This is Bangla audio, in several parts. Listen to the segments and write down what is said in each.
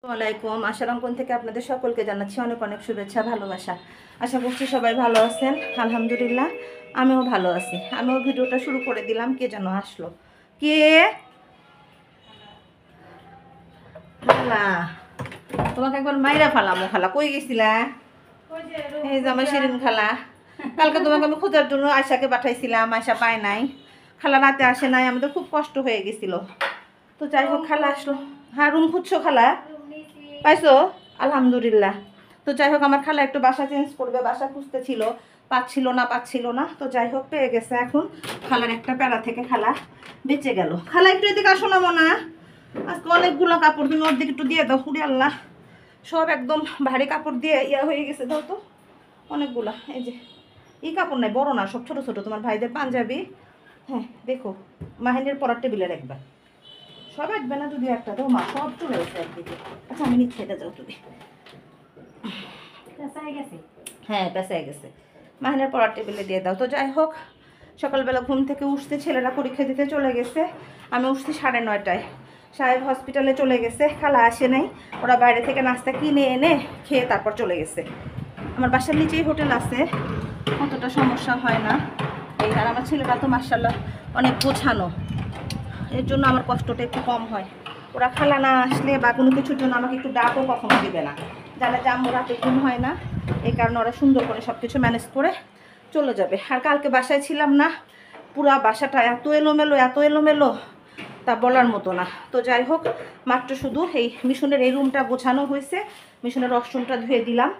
আসসালামাইকুম। আশারামগঞ্জ থেকে আপনাদের সকলকে জানাচ্ছি অনেক অনেক শুভেচ্ছা, ভালোবাসা। আশা করছি সবাই ভালো আছেন। আলহামদুলিল্লাহ আমিও ভালো আছি। আমিও ভিডিওটা শুরু করে দিলাম। কে যেন আসলো, কে? খালা, তোমাকে একবার মাইরা ফালামো। খালা কই গেছিলা? এই যে আমার শিরিন খালা। কালকে তোমাকে আমি খোঁজার জন্য আয়সাকে পাঠাইছিলাম, আয়সা পায় নাই। খালা রাতে আসে নাই, আমাদের খুব কষ্ট হয়ে গেছিল। তো যাই হোক খালা আসলো। হ্যাঁ, রুম খুঁজছো খালা? পাইছো? আলহামদুলিল্লাহ। তো যাই হোক আমার খালা একটু বাসা চেঞ্জ করবে, বাসা খুঁজতেছিল, পাচ্ছিল না। তো যাই হোক পেয়ে গেছে। এখন খালার একটা প্যারা থেকে খালা বেঁচে গেল। খালা একটু এদিকে আসো না মনা, আজকে অনেকগুলো কাপড়, তুমি ওর দিকে একটু দিয়ে দাও। ফুড়ি আল্লাহ, সব একদম ভারী কাপড় দিয়ে ইয়া হয়ে গেছে। দাও তো অনেকগুলা। এই যে এই কাপড় নাই, বড় না, সব ছোট ছোট, তোমার ভাইদের পাঞ্জাবি। হ্যাঁ দেখো, মাহিনের পরার টেবিলে রাখবা। সব একবে না, যদি একটা দাও মা, সব চলে গেছে একদিকে। আচ্ছা আমি নিচ্ছি, এটা যাও তুমি। হ্যাঁ পেঁচাই গেছে, মাহিনের পড়ার টেবিলে দিয়ে দাও। তো যাই হোক সকালবেলা ঘুম থেকে উঠতে ছেলেরা পরীক্ষা দিতে চলে গেছে। আমি উঠছি 9:30টায়। সাহেব হসপিটালে চলে গেছে, খালা আসে নাই। ওরা বাইরে থেকে নাস্তা কিনে এনে খেয়ে তারপর চলে গেছে। আমার বাসার নিচেই হোটেল আছে, অতটা সমস্যা হয় না। এই আর আমার ছেলেরা তো মার্শাল্লাহ অনেক গোছানো, এর জন্য আমার কষ্টটা একটু কম হয়। ওরা খালা না আসলে বা কোনো কিছুর জন্য আমাকে একটু ডাকও কখনো দেবে না, জানে যে আম্মু রাতে ঘুম হয় না। এই কারণে ওরা সুন্দর করে সব কিছু ম্যানেজ করে চলে যাবে। আর কালকে বাসায় ছিলাম না, পুরা বাসাটা এত এলোমেলো তা বলার মতো না। তো যাই হোক মাত্র শুধু এই মিশনের এই রুমটা গোছানো হয়েছে, মিশনের ওয়াশরুমটা ধুয়ে দিলাম।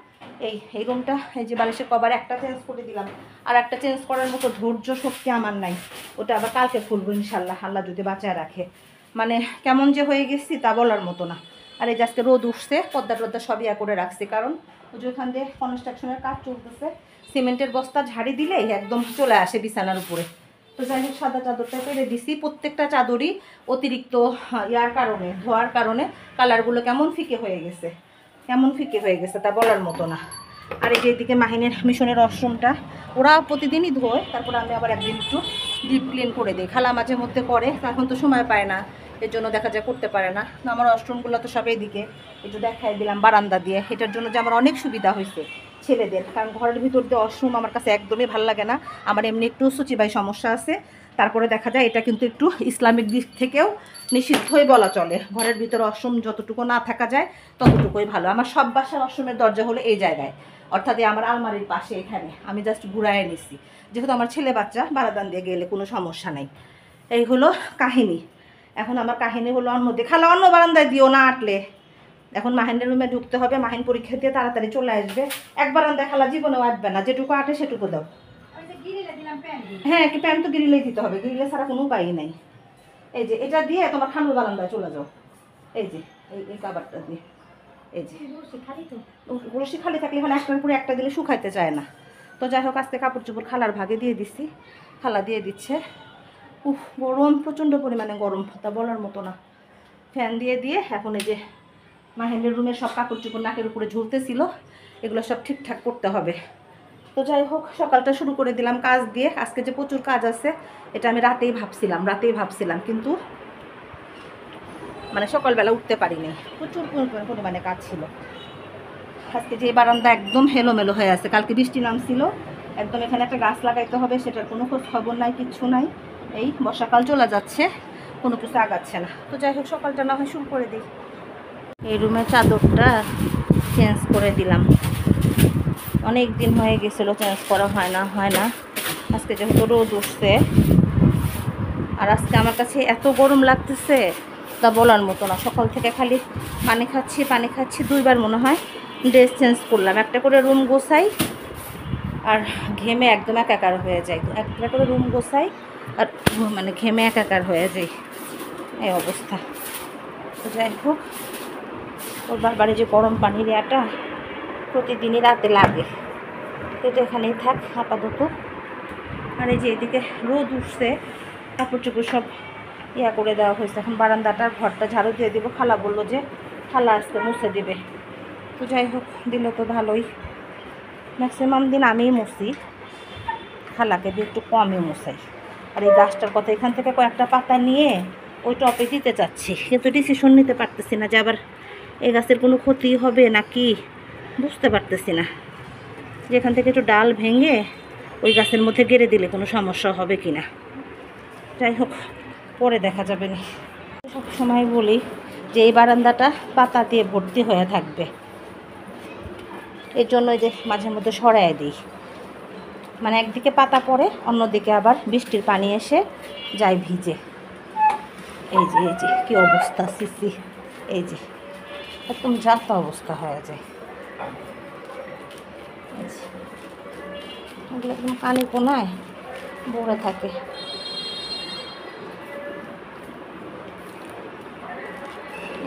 এই রুমটা, এই যে বালিশের কভার একটা চেঞ্জ করে দিলাম। আর একটা চেঞ্জ করার মতো ধৈর্য শক্তি আমার নাই, ওটা আবার কালকে খুলবো ইনশাল্লাহ, আল্লাহ যদি বাঁচায় রাখে। মানে কেমন যে হয়ে গেছি তা বলার মতো না। আর এই যে আজকে রোদ উঠছে, পদ্মা টদ্দা সব ইয়া করে রাখছি, কারণ ওই যে ওখান দিয়ে কনস্ট্রাকশনের কাজ চলতেছে, সিমেন্টের বস্তা ঝাড়ি দিলেই একদম চলে আসে বিছানার উপরে। তো যাই হোক সাদা চাদরটা পেরে দিছি। প্রত্যেকটা চাদরই অতিরিক্ত ইয়ার কারণে, ধোয়ার কারণে কালারগুলো কেমন ফিকে হয়ে গেছে তা বলার মতো না। আর এই যে এদিকে মাহিনের মিশনের ওয়াশরুমটা ওরা প্রতিদিনই ধোয়, তারপরে আমি আবার একদিন একটু ডিপ ক্লিন করে দিই। খালা মাঝে মধ্যে করে, এখন তো সময় পায় না, এর জন্য দেখা যায় করতে পারে না। আমার ওয়াশরুমগুলো তো সব এইদিকে, একটু দেখাই দিলাম বারান্দা দিয়ে। এটার জন্য যে আমার অনেক সুবিধা হয়েছে ছেলেদের, কারণ ঘরের ভিতর দিয়ে ওয়াশরুম আমার কাছে একদমই ভালো লাগে না। আমার এমনি একটু সূচিবাই সমস্যা আছে, তারপরে দেখা যায় এটা কিন্তু একটু ইসলামিক দিক থেকেও নিষিদ্ধই বলা চলে। ঘরের ভিতরে ওয়াশরুম যতটুকু না থাকা যায় ততটুকুই ভালো। আমার সব বাসার ওয়াশরুমের দরজা হলো এই জায়গায়, অর্থাৎ আমার আলমারির পাশে এখানে। আমি জাস্ট ঘুরায় নিছি, যেহেতু আমার ছেলে বাচ্চা বারাদান দিয়ে গেলে কোনো সমস্যা নেই। এই হলো কাহিনী। এখন আমার কাহিনী হলো অন্য মধ্যে, খালা অন্য বারান্দায় দিও না আটলে। এখন মাহিনের রুমে ঢুকতে হবে, মাহিন পরীক্ষা দিয়ে তাড়াতাড়ি চলে আসবে। এক বারান্দায় খালা জীবনেও আটবে না, যেটুকু আটে সেটুকু দাও। হ্যাঁ কি প্যান্ট তো গ্রিলেই দিতে হবে, গ্রিলে ছাড়া কোনো উপায়ই নেই। এই যে এটা দিয়ে তোমার খানুর বারান্দায় চলে যাও। এই যে এই কাবারটা দিয়ে, এই যে রশি খালি থাকলে এখানে একটার পরে একটা দিলে শুকাইতে চায় না। তো যাই হোক আজকে কাপড় চোপড় খালার ভাগে দিয়ে দিচ্ছি, খালা দিয়ে দিচ্ছে। গরম, প্রচণ্ড পরিমাণে গরম, তা বলার মতো না। ফ্যান দিয়ে এখন এই যে মাহিনের রুমের সব কাপড় চোপড় নাকের উপরে ঝুলতেছিল, এগুলো সব ঠিকঠাক করতে হবে। তো যাই হোক সকালটা শুরু করে দিলাম কাজ দিয়ে। আজকে যে প্রচুর কাজ আছে এটা আমি রাতেই ভাবছিলাম, কিন্তু মানে সকালবেলা উঠতে পারিনি, প্রচুর পরিমাণে কাজ ছিল। আজকে যে বারান্দা একদম হেলোমেলো হয়ে আছে, কালকে বৃষ্টি নামছিল একদম। এখানে একটা গাছ লাগাইতে হবে, সেটার কোনো খোঁজ খবর নাই, কিচ্ছু নাই। এই বর্ষাকাল চলে যাচ্ছে, কোনো কিছু আগাচ্ছে না। তো যাই হোক সকালটা না হয় শুরু করে দিই। এই রুমের চাদরটা চেঞ্জ করে দিলাম, অনেক দিন হয়ে গেছিলো চেঞ্জ করা হয় না। আজকে যেহেতু রোদ উঠছে, আর আজকে আমার কাছে এত গরম লাগতেছে তা বলার মতো না। সকাল থেকে খালি পানি খাচ্ছি 2বার মনে হয় ড্রেস চেঞ্জ করলাম। একটা করে রুম গোছাই আর ঘেমে একদম একাকার হয়ে যায়, একটা করে রুম গোছাই আর মানে ঘেমে একাকার হয়ে যায়, এই অবস্থা। তো যাই হোক ওর বাবারে যে গরম পানির ইয়াটা প্রতিদিনই রাতে লাগে, এটা এখানেই থাক আপাতত। আর এই যে এদিকে রোদ উঠছে, কাপড় চোপড় সব ইয়া করে দেওয়া হয়েছে। এখন বারান্দাটার ঘরটা ঝাড়ু দিয়ে দেবো, খালা বললো যে খালা আজকে মুছে দেবে। তো যাই হোক দিলে তো ভালোই, ম্যাক্সিমাম দিন আমিই মুছি, খালাকে দিয়ে একটু কমই মুছাই। আর এই গাছটার কথা, এখান থেকে কয়েকটা পাতা নিয়ে ওই টপে দিতে চাচ্ছি, কিন্তু ডিসিশন নিতে পারতেছি না যে আবার এই গাছের কোনো ক্ষতি হবে নাকি বুঝতে পারতেছি না। যেখান থেকে একটু ডাল ভেঙে ওই গাছের মধ্যে গেড়ে দিলে কোনো সমস্যা হবে কি না, যাই হোক পরে দেখা যাবে না। সব সময় বলি যে এই বারান্দাটা পাতা দিয়ে ভর্তি হয়ে থাকবে, এর জন্য যে মাঝে মধ্যে সরাই দিই, মানে একদিকে পাতা পড়ে অন্যদিকে আবার বৃষ্টির পানি এসে যায় ভিজে। এই যে কি অবস্থা, সিসি এই যে একদম যাতা অবস্থা হয়ে যায়। এগুলো একদম কানে কোনায় ভরে থাকে।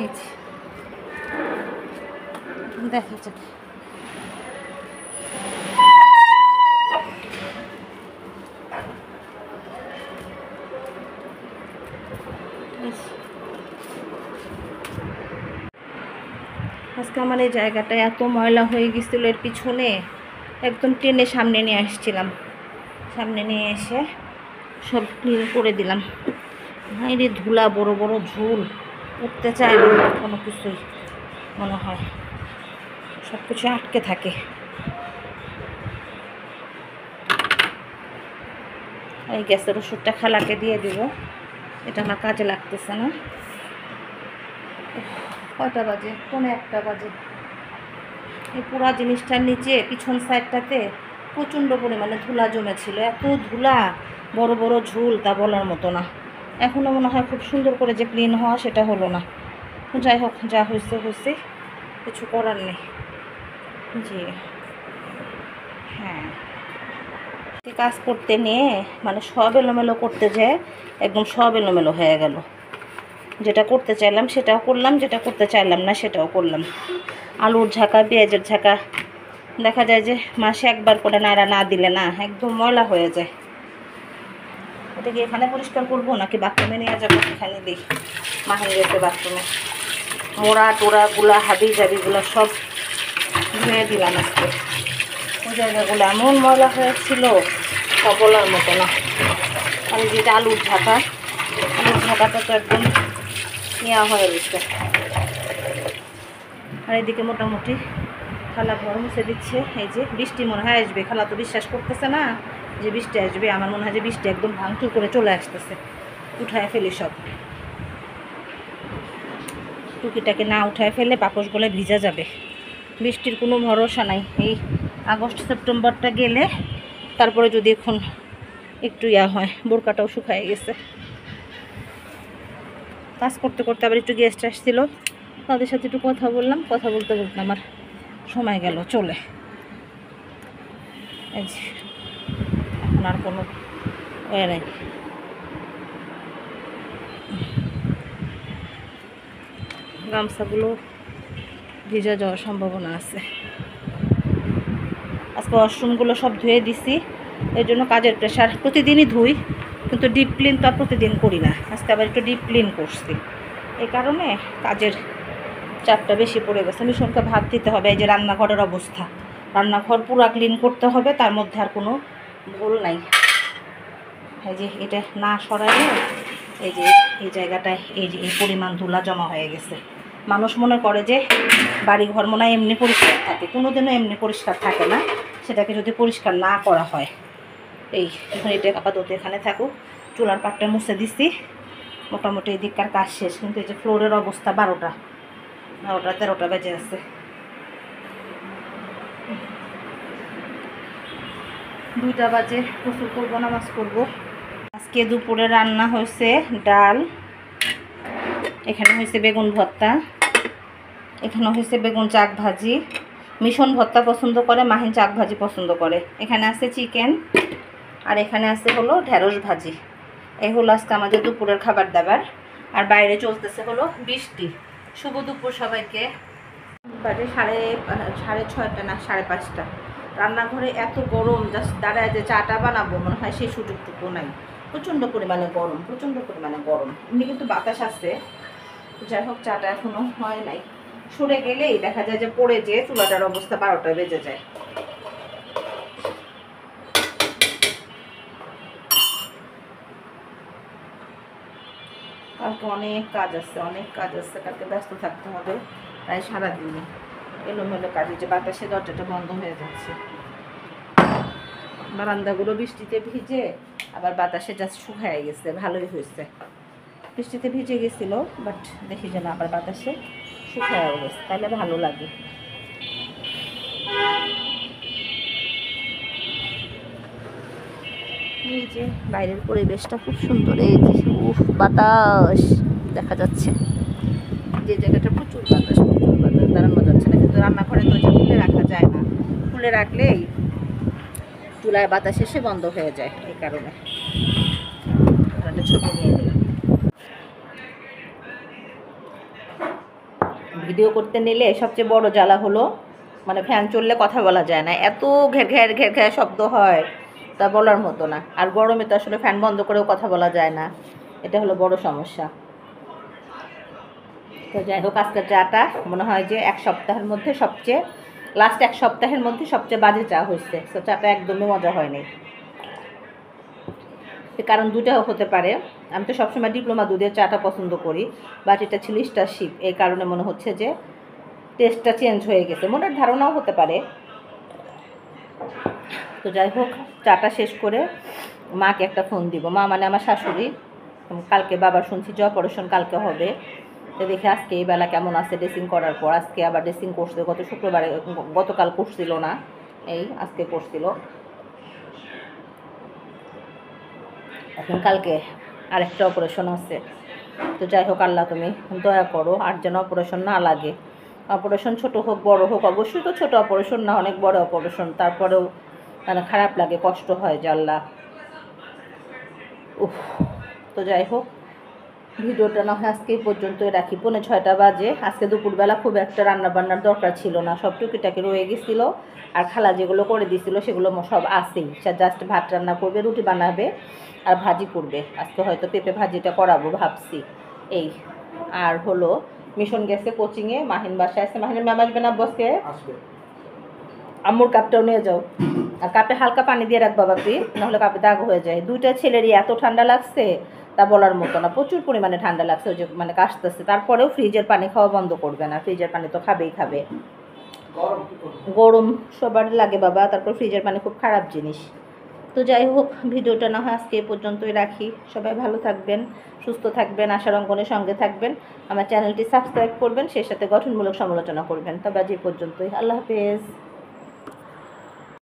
এই যে দেখা যাক। আজকে আমার এই জায়গাটা এত ময়লা হয়ে গেছিলো, এর পিছনে একদম টেনে সামনে নিয়ে আসছিলাম, সামনে নিয়ে এসে সব ক্লিন করে দিলাম। ভাই রে ধুলা, বড় বড় ঝুল, উঠতে চায় না কোনো কিছুই, মনে হয় সব কিছু আটকে থাকে। এই গ্যাসের ওষুধটা খালাকে দিয়ে দিব, এটা আমার কাজে লাগতেছে না। কয়টা বাজে? 1:45 বাজে। এই পুরা জিনিসটার নিচে পিছন সাইডটাতে প্রচণ্ড পরিমাণে ধুলা জমেছিল, এত ধুলা, বড় বড় ঝুল, তা বলার মতো না। এখনও মনে হয় খুব সুন্দর করে যে ক্লিন হওয়া সেটা হলো না। যাই হোক, যা হয়েছে হয়েছে, কিছু করার নেই। জি হ্যাঁ, কাজ করতে নিয়ে মানে সব এলোমেলো করতে যেয়ে একদম সব এলোমেলো হয়ে গেল। যেটা করতে চাইলাম সেটাও করলাম, যেটা করতে চাইলাম না সেটাও করলাম। আলুর ঝাঁকা, পেঁয়াজের ঝাঁকা, দেখা যায় যে মাসে একবার করে নাড়া না দিলে না একদম ময়লা হয়ে যায়। এটা কি এখানে পরিষ্কার করবো নাকি বাথরুমে নিয়ে যাবো? এখানে দিই, মাহিন গেছে বাথরুমে। মোড়া টোড়াগুলা, হাবি জাবিগুলো সব ধুয়ে দিলাম আজকে। ওই জায়গাগুলো এমন ময়লা হয়েছিল তা বলার মতো না। আর যেটা আলুর ঝাঁকা, আলুর ঝাঁকাটা তো একদম নেওয়া হয়ে গেছে। আর এদিকে মোটামুটি খালা ঘর মুছে দিচ্ছে। এই যে বৃষ্টি মনে হয় আসবে, খালা তো বিশ্বাস করতেছে না যে বৃষ্টি আসবে। আমার মনে হয় যে বৃষ্টি একদম ভাঙচুর করে চলে আসতেছে। উঠায় ফেলি সব, টুকিটাকে না উঠায় ফেলে পাপোশগুলো ভিজা যাবে। বৃষ্টির কোনো ভরসা নাই। এই আগস্ট সেপ্টেম্বরটা গেলে তারপরে যদি এখন একটু হয়, বোরকাটাও শুকায় গেছে। কাজ করতে করতে আবার একটু গেস্ট আসছিল, তাদের সাথে একটু কথা বললাম, কথা বলতে বলতে আমার সময় গেল চলে। এই যে এখন আর কোনো ওয়ে নেই। গামছাগুলো ভিজে যাওয়ার সম্ভাবনা আছে। আজকে ওয়াশরুমগুলো সব ধুয়ে দিছি, এর জন্য কাজের প্রেশার। প্রতিদিনই ধুই, কিন্তু ডিপ ক্লিন তো আর প্রতিদিন করি না। আজকে আবার একটু ডিপ ক্লিন করছি, এই কারণে কাজের চাপটা বেশি পড়ে গেছে। মিশনকে ভাত দিতে হবে। এই যে রান্নাঘরের অবস্থা, রান্নাঘর পুরো ক্লিন করতে হবে, তার মধ্যে আর কোনো ভুল নাই। এই যে এটা না সরাইলে এই যে এই জায়গাটায় এই যে এই পরিমাণ ধুলা জমা হয়ে গেছে। মানুষ মনে করে যে বাড়িঘর মনে হয় এমনি পরিষ্কার থাকে, কোনোদিনও এমনি পরিষ্কার থাকে না, সেটাকে যদি পরিষ্কার না করা হয়। এই এখন এটা আপাতত এখানে থাকুক। চুলার পাটটা মুছে দিচ্ছি, মোটামুটি এই দিককার কাজ শেষ। কিন্তু এই যে ফ্লোরের অবস্থা 12টা 13টা বেজে আছে। 2টা বাজে গোসল করবো, নামাজ করবো। আজকে দুপুরে রান্না হয়েছে ডাল, এখানে হয়েছে বেগুন ভর্তা, এখানে হয়েছে বেগুন চাক ভাজি। মিশন ভর্তা পছন্দ করে, মাহিন চাক ভাজি পছন্দ করে। এখানে আছে চিকেন, আর এখানে আছে হলো ঢেঁড়স ভাজি। এই হলো আজকে আমাদের দুপুরের খাবার দাবার। আর বাইরে চলতেছে হলো বৃষ্টি। শুভ দুপুর সবাইকে। বাজে 6:30 না 5:30। রান্নাঘরে এত গরম, জাস্ট দাঁড়ায় যে চাটা বানাবো মনে হয় সেই সুযোগটুকু নাই। প্রচণ্ড পরিমাণে গরম, প্রচণ্ড পরিমাণে গরম। এমনি কিন্তু বাতাস আছে, যাই হোক চাটা এখনো হয় নাই। সরে গেলেই দেখা যায় যে পড়ে যে চুলাটার অবস্থা 12টা বেজে যায়। কালকে অনেক কাজ আছে, অনেক কাজ আছে, কালকে ব্যস্ত থাকতে হবে। প্রায় সারাদিনই এলোমেলো কাজে, যে বাতাসে দরজাটা বন্ধ হয়ে যাচ্ছে। বারান্দাগুলো বৃষ্টিতে ভিজে আবার বাতাসে জাস্ট শুকায় গেছে, ভালোই হয়েছে। বৃষ্টিতে ভিজে গেছিলো, বাট দেখি যেন আবার বাতাসে শুকায়ও গেছে, তাহলে ভালো লাগে। এই যে বাইরের পরিবেশটা খুব সুন্দর, এই যে উফ বাতাস দেখা যাচ্ছে, যে জায়গাটা প্রচুর বাতাস দাঁড়ানো যাচ্ছে না, কিন্তু রান্নাঘরে তো খুলে রাখা যায় না, খুলে রাখলেই চুলায় বাতাস এসে বন্ধ হয়ে যায়, এই কারণে একটা ছবি নিয়ে নিলাম। ভিডিও করতে নিলে সবচেয়ে বড় জ্বালা হলো মানে ফ্যান চললে কথা বলা যায় না, এত ঘের ঘের ঘের ঘের শব্দ হয় তা বলার মতো না। আর গরমে তো আসলে ফ্যান বন্ধ করেও কথা বলা যায় না, এটা হলো বড় সমস্যা। তো যাই হোক, আজকের চাটা মনে হয় যে এক সপ্তাহের মধ্যে সবচেয়ে লাস্ট এক সপ্তাহের মধ্যে সবচেয়ে বাজে চা হয়েছে। তো চাটা একদমই মজা হয়নি, কারণ দুটাও হতে পারে। আমি তো সবসময় ডিপ্লোমা দুধের চাটা পছন্দ করি, বাট এটা ছিল স্টারশিপ, এই কারণে মনে হচ্ছে যে টেস্টটা চেঞ্জ হয়ে গেছে, মনের ধারণাও হতে পারে। তো যাই হোক, চাটা শেষ করে মাকে একটা ফোন দিব। মা মানে আমার শাশুড়ি, কালকে বাবার শুনছি যে অপারেশন কালকে হবে, তো দেখে আজকে এই বেলা কেমন আছে ড্রেসিং করার পর। আজকে আবার ড্রেসিং করছে, গত শুক্রবারে, গতকাল করছিল না, এই আজকে করছিল। এখন কালকে আরেকটা অপারেশন আছে। তো যাই হোক, আল্লাহ তুমি দয়া করো আর যেন অপারেশন না লাগে। অপারেশন ছোট হোক বড় হোক, অবশ্যই তো ছোট অপারেশন না, অনেক বড় অপারেশন, তারপরেও মানে খারাপ লাগে, কষ্ট হয় যে আল্লাহ। উফ। তো যাই হোক, ভিডিওটা না হয় আজকে এই পর্যন্তই রাখি। 5:45 বাজে। আজকে দুপুরবেলা খুব একটা রান্নাবান্নার দরকার ছিল না, সব টুকিটাকি রয়ে গেছিলো। আর খালা যেগুলো করে দিছিল সেগুলো সব আছেই, সে জাস্ট ভাত রান্না করবে, রুটি বানাবে আর ভাজি করবে। আজকে হয়তো পেঁপে ভাজিটা করাবো ভাবছি। এই আর হলো মিশন গেছে কোচিংয়ে, মাহিন বাসায় আছে। মাহিনের ম্যাম আসবে না বসে? আম্মুর কাপটাও নিয়ে যাও, আর কাপে হালকা পানি দিয়ে রাখবা বাপি, নাহলে কাপে দাগ হয়ে যায়। দুইটা ছেলেরই এত ঠান্ডা লাগছে তা বলার মতো না, প্রচুর পরিমাণে ঠান্ডা লাগছে, ওই যে মানে কাশতেছে। তারপরেও ফ্রিজের পানি খাওয়া বন্ধ করবে না, ফ্রিজের পানি তো খাবেই খাবে। গরম সবার লাগে বাবা, তারপর ফ্রিজের পানি খুব খারাপ জিনিস। তো যাই হোক, ভিডিওটা না হয় আজকে এ পর্যন্তই রাখি। সবাই ভালো থাকবেন, সুস্থ থাকবেন, আশার অঙ্গনের সঙ্গে থাকবেন, আমার চ্যানেলটি সাবস্ক্রাইব করবেন, সেই সাথে গঠনমূলক সমালোচনা করবেন। তবে আজ এই পর্যন্তই, আল্লাহ হাফেজ।